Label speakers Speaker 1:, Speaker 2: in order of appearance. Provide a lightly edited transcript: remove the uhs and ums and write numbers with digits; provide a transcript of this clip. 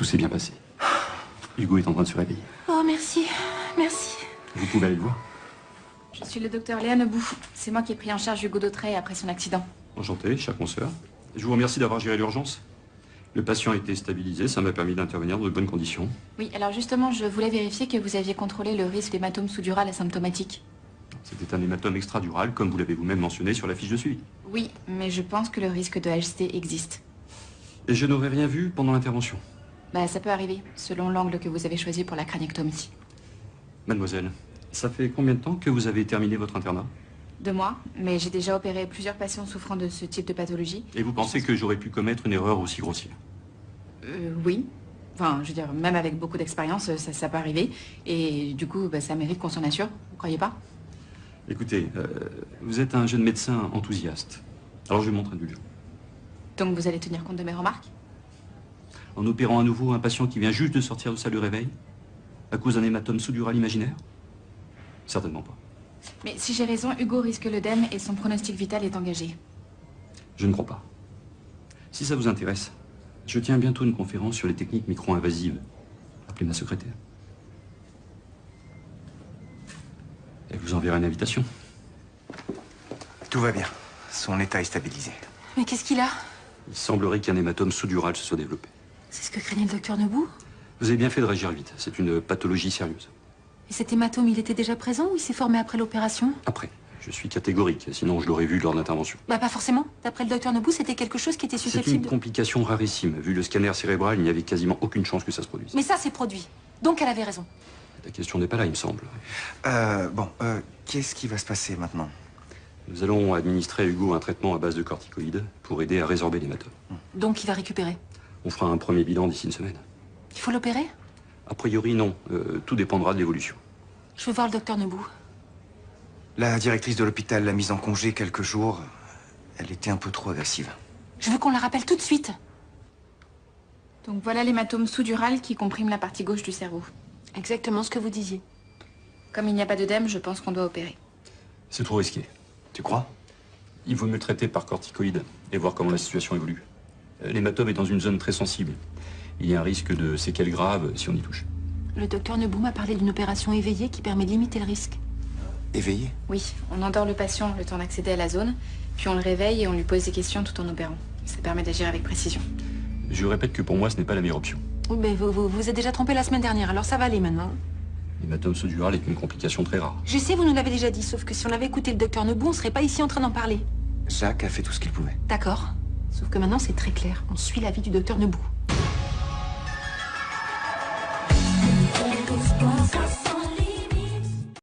Speaker 1: Tout s'est bien passé. Hugo est en train de se réveiller.
Speaker 2: Oh, merci. Merci.
Speaker 1: Vous pouvez aller le voir.
Speaker 2: Je suis le docteur Léa Nebou. C'est moi qui ai pris en charge Hugo Dautrey après son accident.
Speaker 1: Enchanté, chère consoeur. Je vous remercie d'avoir géré l'urgence. Le patient a été stabilisé, ça m'a permis d'intervenir dans de bonnes conditions.
Speaker 2: Oui, alors justement, je voulais vérifier que vous aviez contrôlé le risque d'hématome sous-dural asymptomatique.
Speaker 1: C'était un hématome extradural, comme vous l'avez vous-même mentionné sur la fiche de suivi.
Speaker 2: Oui, mais je pense que le risque de HST existe.
Speaker 1: Et je n'aurais rien vu pendant l'intervention.
Speaker 2: Bah, ça peut arriver, selon l'angle que vous avez choisi pour la craniectomie.
Speaker 1: Mademoiselle, ça fait combien de temps que vous avez terminé votre internat?
Speaker 2: 2 mois, mais j'ai déjà opéré plusieurs patients souffrant de ce type de pathologie.
Speaker 1: Et vous pensez que j'aurais pu commettre une erreur aussi grossière?
Speaker 2: Oui. Enfin, je veux dire, même avec beaucoup d'expérience, ça peut arriver. Et du coup, bah, ça mérite qu'on s'en assure, vous croyez pas?
Speaker 1: Écoutez, vous êtes un jeune médecin enthousiaste. Alors je vais montrer indulgent.
Speaker 2: Donc vous allez tenir compte de mes remarques?
Speaker 1: En opérant à nouveau un patient qui vient juste de sortir de salle de réveil, à cause d'un hématome sous-dural imaginaire? Certainement pas.
Speaker 2: Mais si j'ai raison, Hugo risque l'œdème et son pronostic vital est engagé.
Speaker 1: Je ne crois pas. Si ça vous intéresse, je tiens bientôt une conférence sur les techniques micro-invasives. Appelez ma secrétaire. Elle vous enverra une invitation.
Speaker 3: Tout va bien. Son état est stabilisé.
Speaker 2: Mais qu'est-ce qu'il a?
Speaker 1: Il semblerait qu'un hématome sous-dural se soit développé.
Speaker 2: C'est ce que craignait le docteur Nebou?
Speaker 1: Vous avez bien fait de réagir vite. C'est une pathologie sérieuse.
Speaker 2: Et cet hématome, il était déjà présent ou il s'est formé après l'opération?
Speaker 1: Après, je suis catégorique, sinon je l'aurais vu lors de l'intervention.
Speaker 2: Bah pas forcément. D'après le docteur Nebou, c'était quelque chose qui était
Speaker 1: C'est
Speaker 2: susceptible
Speaker 1: une complication rarissime. Vu le scanner cérébral, il n'y avait quasiment aucune chance que ça se produise.
Speaker 2: Mais ça, c'est produit. Donc elle avait raison.
Speaker 1: La question n'est pas là, il me semble.
Speaker 3: Qu'est-ce qui va se passer maintenant?
Speaker 1: Nous allons administrer à Hugo un traitement à base de corticoïdes pour aider à résorber l'hématome.
Speaker 2: Donc il va récupérer.
Speaker 1: On fera un premier bilan d'ici une semaine.
Speaker 2: Il faut l'opérer?
Speaker 1: A priori, non. Tout dépendra de l'évolution.
Speaker 2: Je veux voir le docteur Nebou.
Speaker 3: La directrice de l'hôpital l'a mise en congé quelques jours. Elle était un peu trop agressive.
Speaker 2: Je veux qu'on la rappelle tout de suite. Donc voilà l'hématome sous-dural qui comprime la partie gauche du cerveau. Exactement ce que vous disiez. Comme il n'y a pas d'œdème, je pense qu'on doit opérer.
Speaker 1: C'est trop risqué. Tu crois? Il vaut mieux le traiter par corticoïdes et voir comment la situation évolue. L'hématome est dans une zone très sensible. Il y a un risque de séquelles graves si on y touche.
Speaker 2: Le docteur Nebou m'a parlé d'une opération éveillée qui permet de limiter le risque.
Speaker 3: Éveillé?
Speaker 2: Oui, on endort le patient le temps d'accéder à la zone, puis on le réveille et on lui pose des questions tout en opérant. Ça permet d'agir avec précision.
Speaker 1: Je répète que pour moi, ce n'est pas la meilleure option.
Speaker 2: Oui, mais vous êtes déjà trompé la semaine dernière, alors ça va aller maintenant.
Speaker 1: L'hématome sous-dural est une complication très rare.
Speaker 2: Je sais, vous nous l'avez déjà dit, sauf que si on avait écouté le docteur Nebou, on serait pas ici en train d'en parler.
Speaker 3: Jacques a fait tout ce qu'il pouvait.
Speaker 2: D'accord. Sauf que maintenant, c'est très clair. On suit l'avis du docteur Nebou.